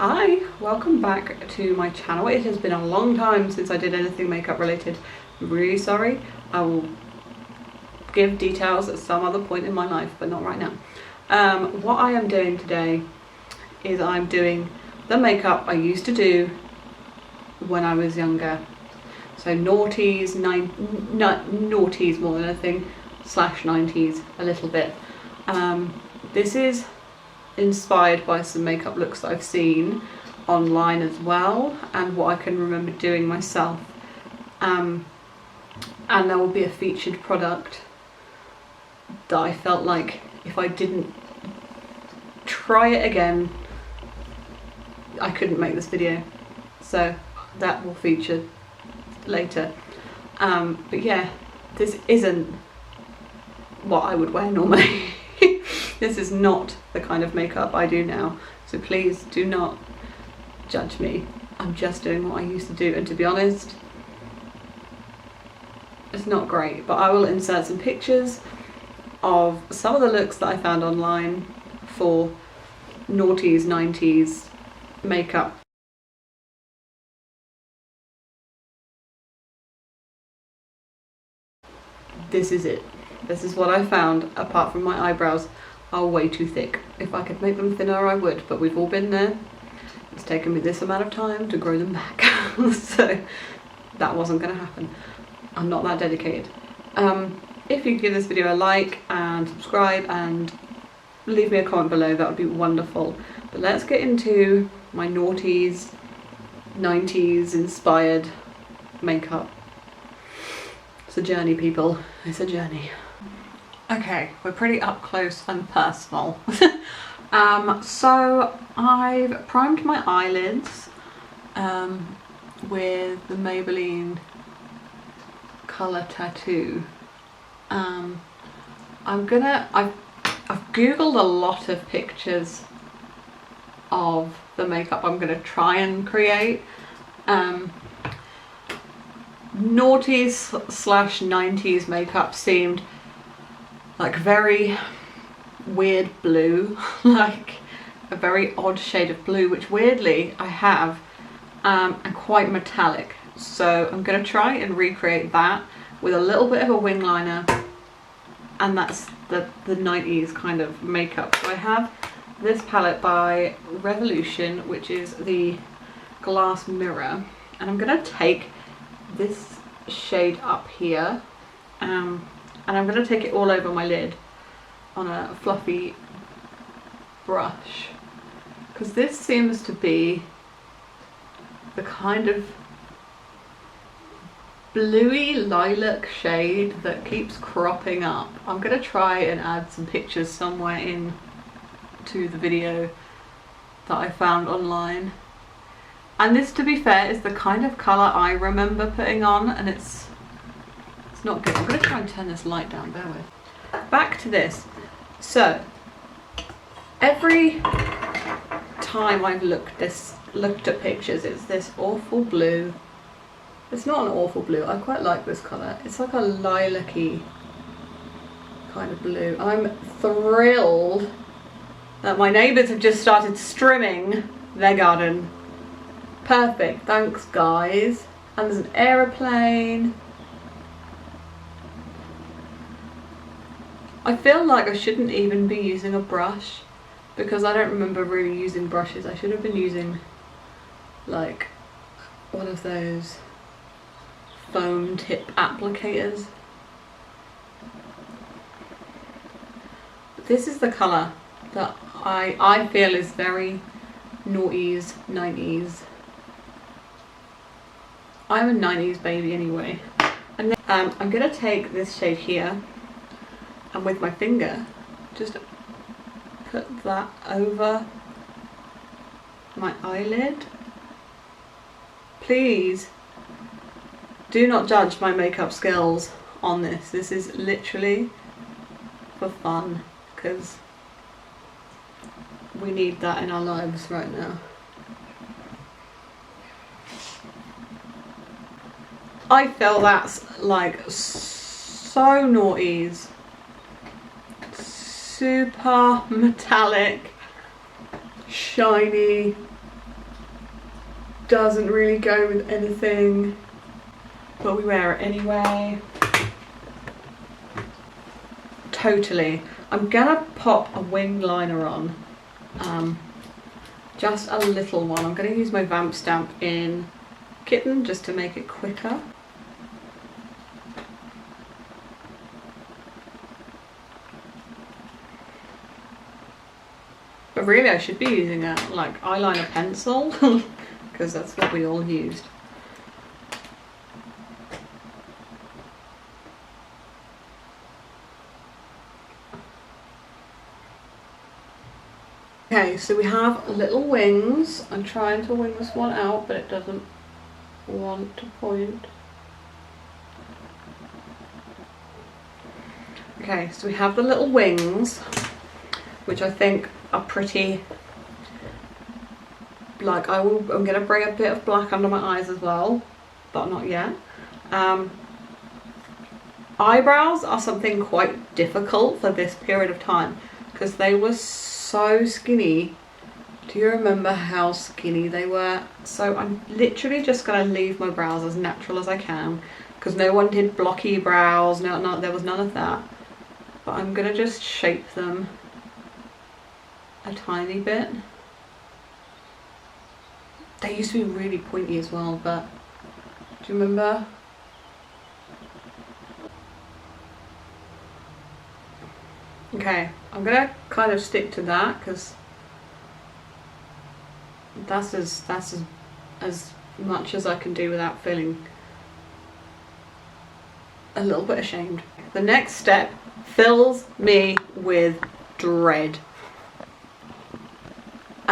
Hi, welcome back to my channel. It has been a long time since I did anything makeup related. I'm really sorry. I will give details at some other point in my life, but not right now. What I am doing today is I'm doing the makeup I used to do when I was younger. So noughties, noughties more than anything, slash 90s a little bit. This is inspired by some makeup looks that I've seen online as well, and what I can remember doing myself. And there will be a featured product that I felt like if I didn't try it again, I couldn't make this video. So that will feature later. But yeah, this isn't what I would wear normally. This is not the kind of makeup I do now, so please do not judge me. I'm just doing what I used to do, and to be honest, it's not great, but I will insert some pictures of some of the looks that I found online for noughties, 90s makeup. This is it. This is what I found, apart from my eyebrows are way too thick. If I could make them thinner, I would, but we've all been there. It's taken me this amount of time to grow them back. So that wasn't gonna happen. I'm not that dedicated. If you could give this video a like and subscribe and leave me a comment below, that would be wonderful. But let's get into my noughties, 90s inspired makeup. It's a journey, people. It's a journey. Okay, we're pretty up close and personal. So I've primed my eyelids with the Maybelline Colour Tattoo. I've googled a lot of pictures of the makeup I'm gonna try and create. Noughties slash 90s makeup seemed like very weird blue, like a very odd shade of blue, which weirdly I have, and quite metallic. So I'm going to try and recreate that with a little bit of a wing liner, and that's the 90s kind of makeup. So I have this palette by Revolution, which is the Glass Mirror, and I'm going to take this shade up here, and I'm going to take it all over my lid on a fluffy brush, because this seems to be the kind of bluey lilac shade that keeps cropping up. I'm going to try and add some pictures somewhere in to the video that I found online. And this, to be fair, is the kind of colour I remember putting on, and it's not good. I'm going to try and turn this light down, bear with. Back to this. So, every time I've looked at pictures, it's this awful blue. It's not an awful blue, I quite like this colour. It's like a lilac-y kind of blue. I'm thrilled that my neighbours have just started trimming their garden. Perfect, thanks guys. And there's an aeroplane. I feel like I shouldn't even be using a brush, because I don't remember really using brushes. I should have been using like one of those foam tip applicators. This is the colour that I feel is very noughties, 90s. I'm a 90s baby anyway. And then I'm going to take this shade here, and with my finger just put that over my eyelid. Please do not judge my makeup skills on this. This is literally for fun, because we need that in our lives right now. I feel that's like so noughties. Super metallic, shiny, doesn't really go with anything, but we wear it anyway. Totally. I'm gonna pop a wing liner on, just a little one. I'm gonna use my Vamp Stamp in Kitten just to make it quicker. But really I should be using a like eyeliner pencil because that's what we all used. Okay, so we have little wings. I'm trying to wing this one out, but it doesn't want to point. Okay, so we have the little wings, which I think are pretty, like I'm gonna bring a bit of black under my eyes as well, but not yet. Eyebrows are something quite difficult for this period of time because they were so skinny. Do you remember how skinny they were? So I'm literally just gonna leave my brows as natural as I can because no one did blocky brows, no, there was none of that. But I'm gonna just shape them a tiny bit. They used to be really pointy as well, but do you remember? Okay, I'm gonna kind of stick to that because that's as much as I can do without feeling a little bit ashamed. The next step fills me with dread.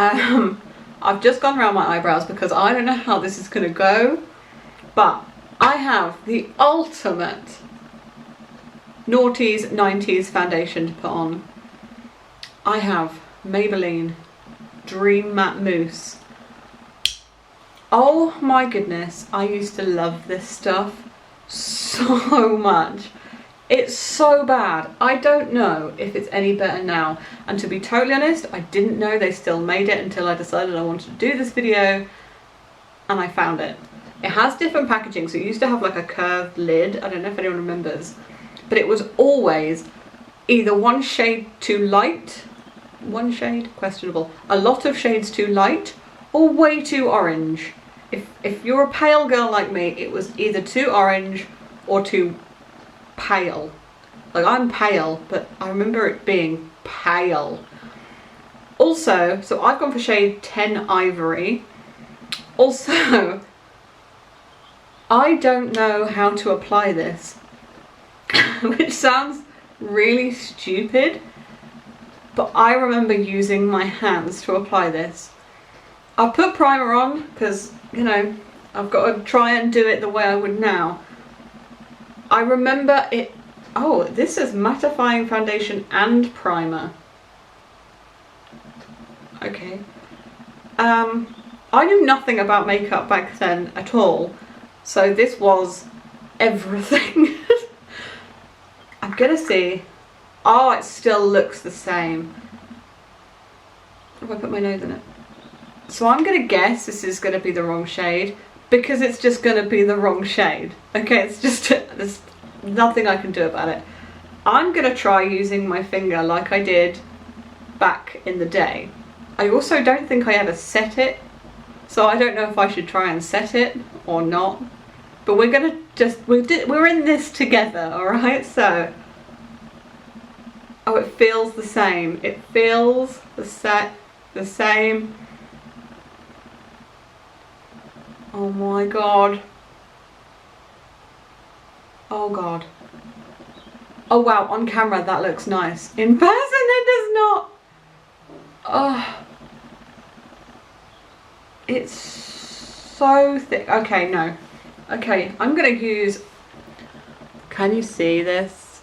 I've just gone around my eyebrows because I don't know how this is gonna go, but I have the ultimate noughties 90s foundation to put on. I have Maybelline Dream Matte Mousse. Oh my goodness, I used to love this stuff so much. It's so bad. I don't know if it's any better now, and to be totally honest, I didn't know they still made it until I decided I wanted to do this video and I found it. It has different packaging, so it used to have like a curved lid. I don't know if anyone remembers, but it was always either one shade too light, one shade questionable, a lot of shades too light, or way too orange. If you're a pale girl like me, it was either too orange or too pale. Like, I'm pale, but I remember it being pale. Also, so I've gone for shade 10 Ivory. Also, I don't know how to apply this, which sounds really stupid, but I remember using my hands to apply this. I'll put primer on because, you know, I've got to try and do it the way I would now. I remember it. Oh, this is mattifying foundation and primer. Okay. I knew nothing about makeup back then at all, so this was everything. I'm gonna see. Oh, it still looks the same. Have I put my nose in it? So I'm gonna guess this is gonna be the wrong shade because it's just gonna be the wrong shade. Okay, it's just, there's nothing I can do about it. I'm gonna try using my finger like I did back in the day. I also don't think I ever set it, so I don't know if I should try and set it or not. But we're gonna just, we're in this together, alright? So, oh, it feels the same. It feels the same. Oh my god. Oh god. Oh wow, on camera that looks nice. In person it does not. Oh. It's so thick. Okay, no. Okay, I'm gonna use, can you see this?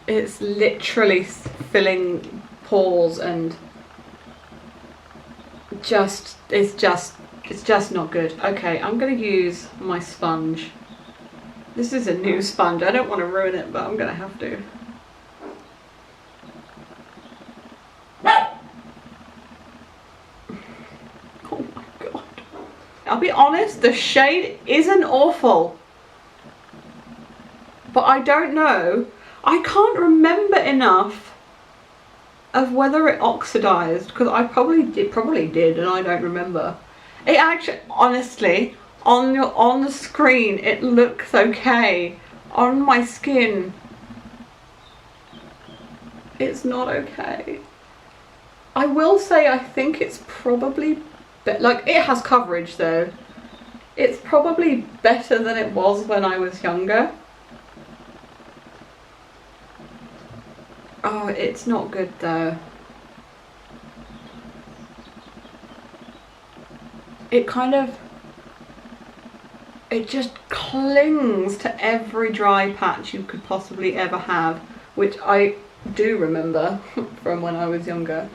It's literally filling pores and it's just not good. Okay, I'm gonna use my sponge. This is a new sponge. I don't want to ruin it, but I'm gonna have to. Oh my god. I'll be honest, the shade isn't awful. But I don't know. I can't remember enough of whether it oxidized, because I probably did and I don't remember. It actually, honestly, on the screen it looks okay. On my skin, it's not okay. I will say I think it's probably like, it has coverage though. It's probably better than it was when I was younger. Oh, it's not good though. It just clings to every dry patch you could possibly ever have, which I do remember from when I was younger.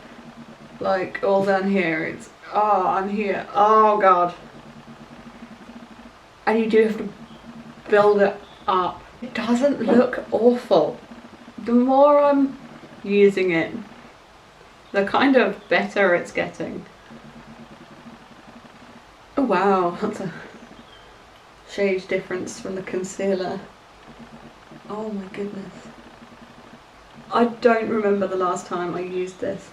Like, all down here, it's, oh, I'm here, oh god. And you do have to build it up. It doesn't look awful. The more I'm using it, the kind of better it's getting. Oh wow, that's a shade difference from the concealer. Oh my goodness. I don't remember the last time I used this.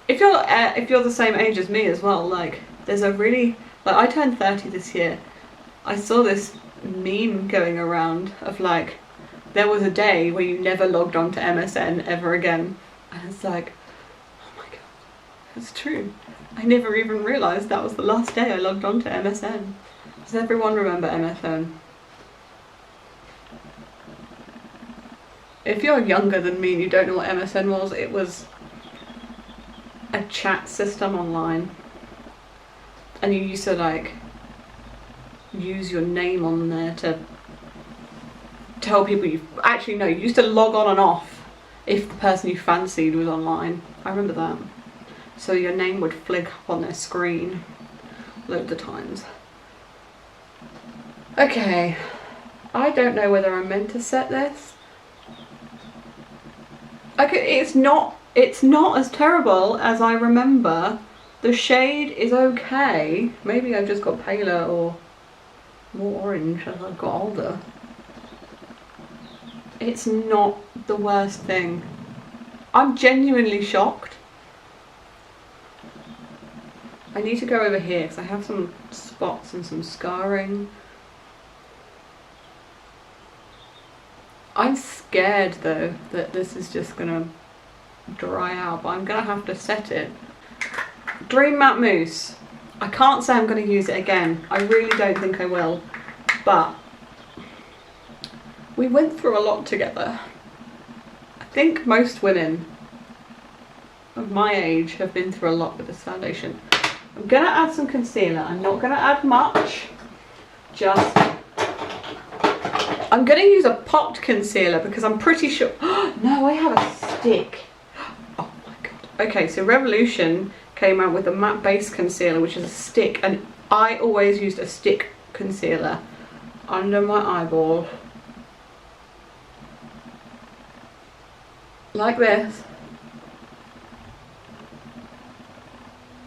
If you're the same age as me as well, like, there's a really, like, I turned 30 this year. I saw this meme going around of like, there was a day where you never logged on to MSN ever again. And it's like, oh my god, it's true. I never even realised that was the last day I logged on to MSN. Does everyone remember MSN? If you're younger than me and you don't know what MSN was, it was a chat system online. And you used to like use your name on there to tell people you actually no, you used to log on and off if the person you fancied was online. I remember that. So your name would flick up on their screen loads of times. Okay, I don't know whether I'm meant to set this. Okay, it's not as terrible as I remember. The shade is okay. Maybe I've just got paler or more orange as I've got older. It's not the worst thing. I'm genuinely shocked. I need to go over here because I have some spots and some scarring. I'm scared though that this is just gonna dry out, but I'm gonna have to set it. Dream Matte Mousse. I can't say I'm gonna use it again. I really don't think I will, but we went through a lot together. I think most women of my age have been through a lot with this foundation. I'm gonna add some concealer. I'm not gonna add much, just I'm gonna use a pot concealer because I'm pretty sure, no, I have a stick. Oh my god. Okay, so Revolution came out with a matte base concealer, which is a stick, and I always used a stick concealer under my eyeball. Like this.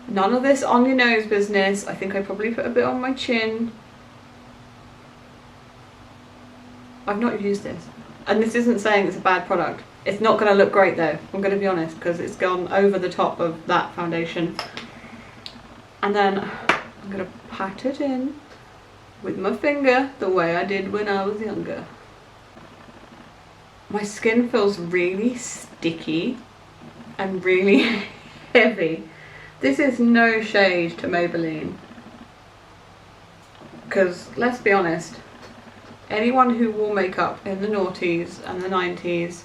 None of this on your nose business. I think I probably put a bit on my chin. I've not used this. And this isn't saying it's a bad product. It's not going to look great though, I'm going to be honest, because it's gone over the top of that foundation. And then I'm going to pat it in with my finger the way I did when I was younger. My skin feels really sticky and really heavy. This is no shade to Maybelline. Because, let's be honest, anyone who wore makeup in the noughties and the 90s,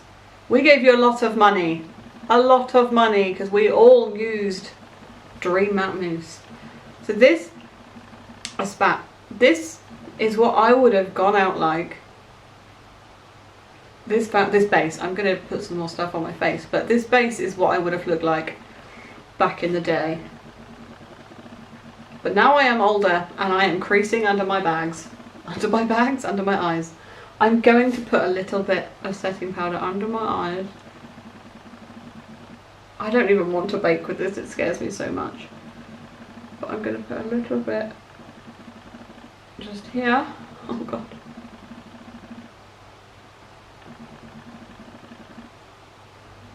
we gave you a lot of money. A lot of money, because we all used Dream Matte Mousse. So this, I spat. This is what I would have gone out like. This base, I'm going to put some more stuff on my face, but this base is what I would have looked like back in the day. But now I am older and I am creasing under my bags. Under my bags, under my eyes. I'm going to put a little bit of setting powder under my eyes. I don't even want to bake with this, it scares me so much. but I'm going to put a little bit just here. Oh god.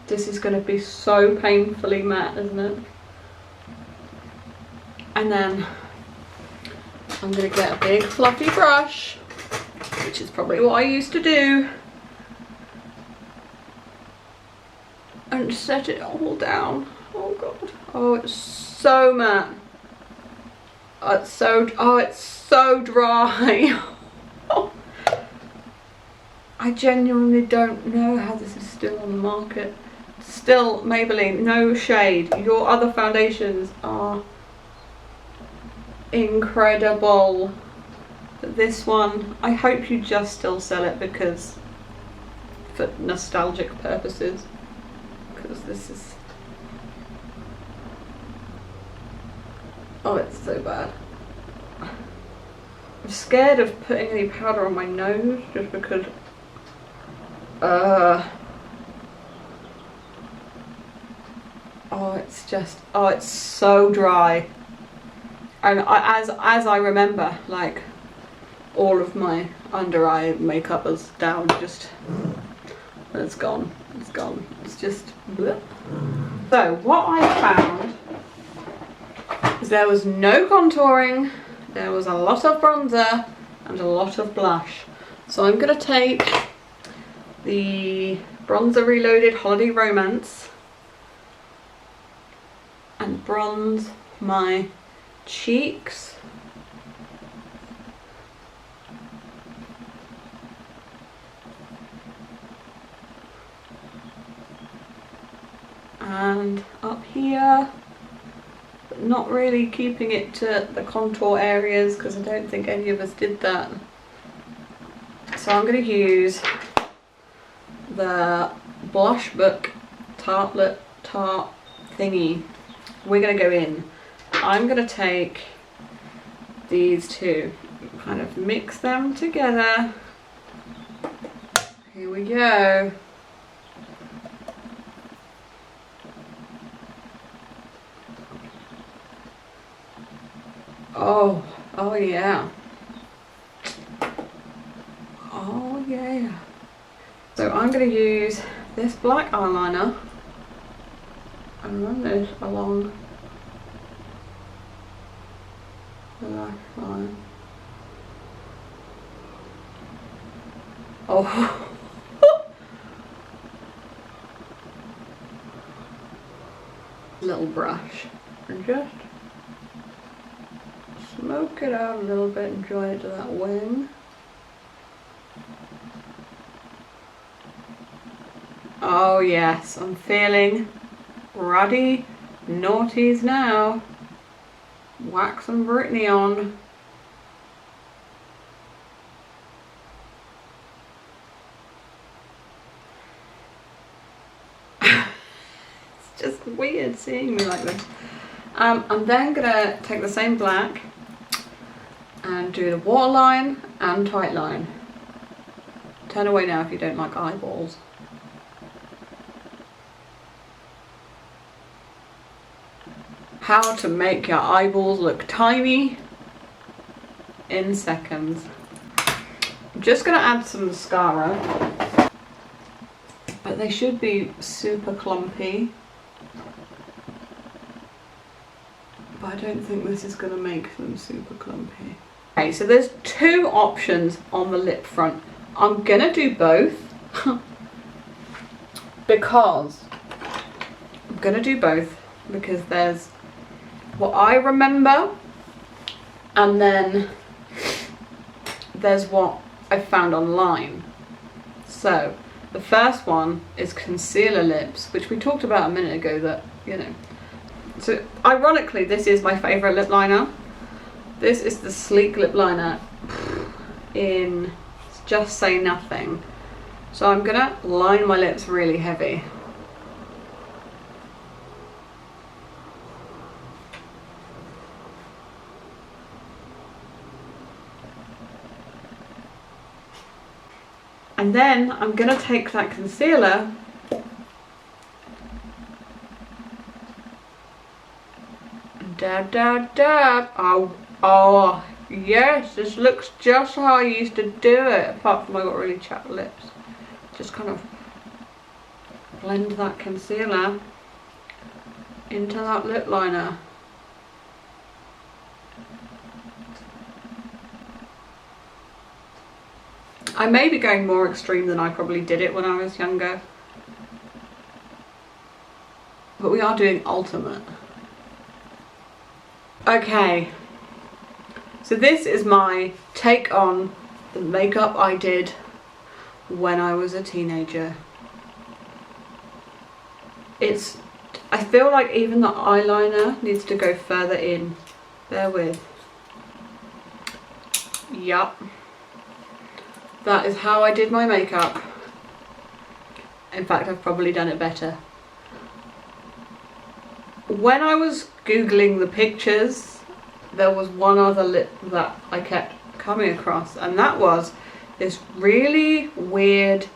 This is going to be so painfully matte, isn't it? And then I'm going to get a big fluffy brush, which is probably what I used to do, and set it all down. Oh god. Oh, it's so matte. It's so dry. I genuinely don't know how this is still on the market. Still, Maybelline, no shade. Your other foundations are incredible. But this one, I hope you just still sell it because, for nostalgic purposes, because this is, oh, it's so bad. I'm scared of putting any powder on my nose just because oh, it's just, oh, it's so dry. And as I remember, like, all of my under eye makeup is down, just, it's gone, it's gone, it's just bleh. So what I found is there was no contouring, there was a lot of bronzer and a lot of blush. So I'm going to take the Bronzer Reloaded Holiday Romance and bronze my cheeks. And up here, but not really keeping it to the contour areas because I don't think any of us did that. So I'm going to use the Blush Book Tartlet Tart thingy. We're going to go in. I'm going to take these two, kind of mix them together. Here we go. Oh, oh yeah. Oh yeah. So I'm going to use this black eyeliner and run this along the lash line. Oh. Little brush and just smoke it out a little bit and join it to that wing. Oh yes, I'm feeling ruddy naughties now. Wax and Brittany on. It's just weird seeing me like this. I'm then gonna take the same black and do the waterline and tight line. Turn away now if you don't like eyeballs. How to make your eyeballs look tiny in seconds. I'm just gonna add some mascara, but they should be super clumpy. But I don't think this is gonna make them super clumpy. Okay, so there's two options on the lip front. I'm gonna do both because there's what I remember and then there's what I found online. So the first one is concealer lips, which we talked about a minute ago, that, you know. So ironically, this is my favourite lip liner. This is the Sleek lip liner in Just Say Nothing. So I'm gonna line my lips really heavy. And then I'm going to take that concealer and Dab, dab, dab. Oh, yes, this looks just how I used to do it. Apart from I got really chapped lips. Just kind of blend that concealer into that lip liner. I may be going more extreme than I probably did it when I was younger. But we are doing ultimate. Okay. So this is my take on the makeup I did when I was a teenager. I feel like even the eyeliner needs to go further in. Bear with. Yup. That is how I did my makeup. In fact, I've probably done it better. When I was Googling the pictures, there was one other lip that I kept coming across, and that was this really weird,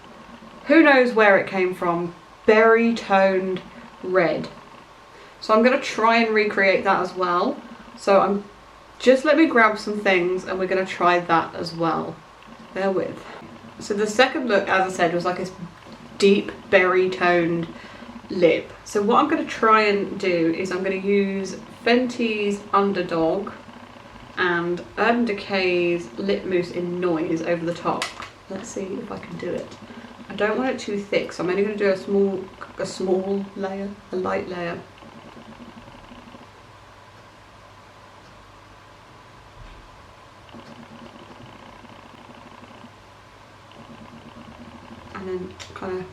who knows where it came from, berry toned red. So I'm going to try and recreate that as well. So just let me grab some things and we're going to try that as well. Bear with. So the second look, as I said, was like this deep berry toned lip. So what I'm going to try and do is I'm going to use Fenty's Underdog and Urban Decay's Lip Mousse in Noise over the top. Let's see if I can do it. I don't want it too thick, so I'm only going to do a small layer, a light layer. And then kind of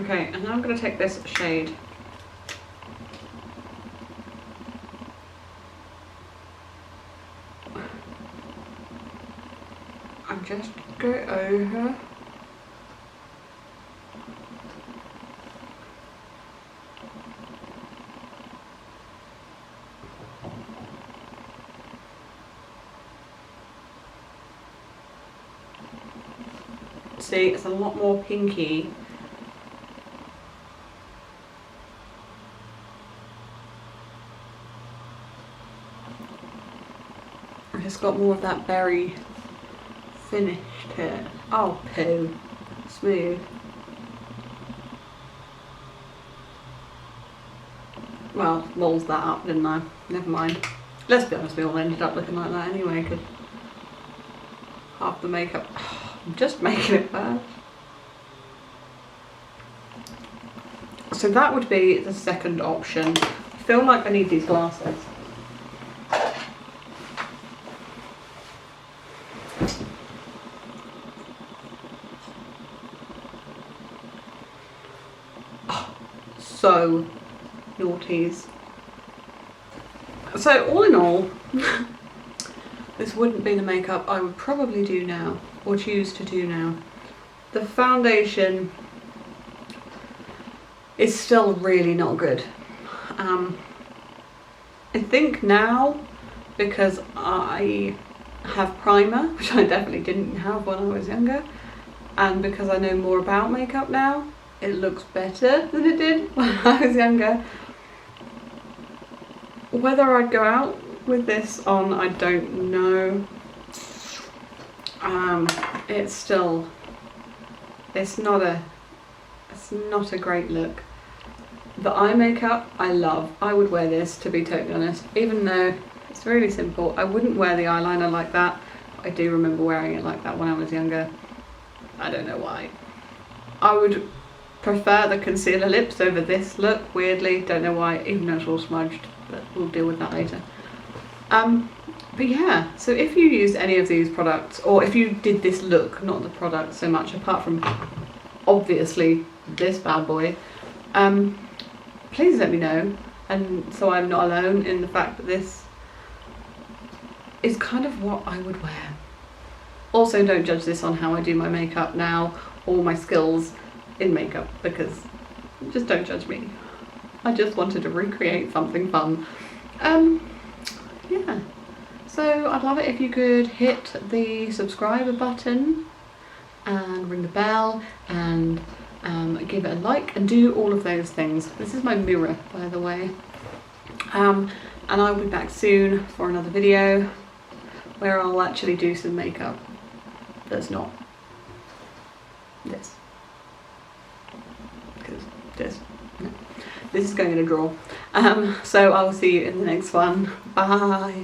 okay, and now I'm going to take this shade and just go over see, it's a lot more pinky. It's got more of that berry finish to it. Oh, poo. Smooth. Well, moles that up, didn't I? Never mind. Let's be honest, we all ended up looking like that anyway, because half the makeup... I'm just making it bad. So that would be the second option. I feel like I need these glasses. Oh, so naughties. So all in all, this wouldn't be the makeup I would probably do now, or choose to do now. The foundation is still really not good. I think now, because I have primer, which I definitely didn't have when I was younger, and because I know more about makeup now, it looks better than it did when I was younger. Whether I'd go out with this on, I don't know. It's not a great look. The eye makeup I love. I would wear this, to be totally honest, even though it's really simple. I wouldn't wear the eyeliner like that. I do remember wearing it like that when I was younger. I don't know why. I would prefer the concealer lips over this look, weirdly. Don't know why, even though it's all smudged, but we'll deal with that later. But yeah, so if you used any of these products, or if you did this look, not the product so much, apart from obviously this bad boy, please let me know, and so I'm not alone in the fact that this is kind of what I would wear. Also, don't judge this on how I do my makeup now, or my skills in makeup, because just don't judge me. I just wanted to recreate something fun. Yeah, so I'd love it if you could hit the subscribe button and ring the bell and give it a like, and do all of those things. This is my mirror, by the way. And I'll be back soon for another video where I'll actually do some makeup that's not this. Because this is going in a drawer. So I'll see you in the next one. Bye.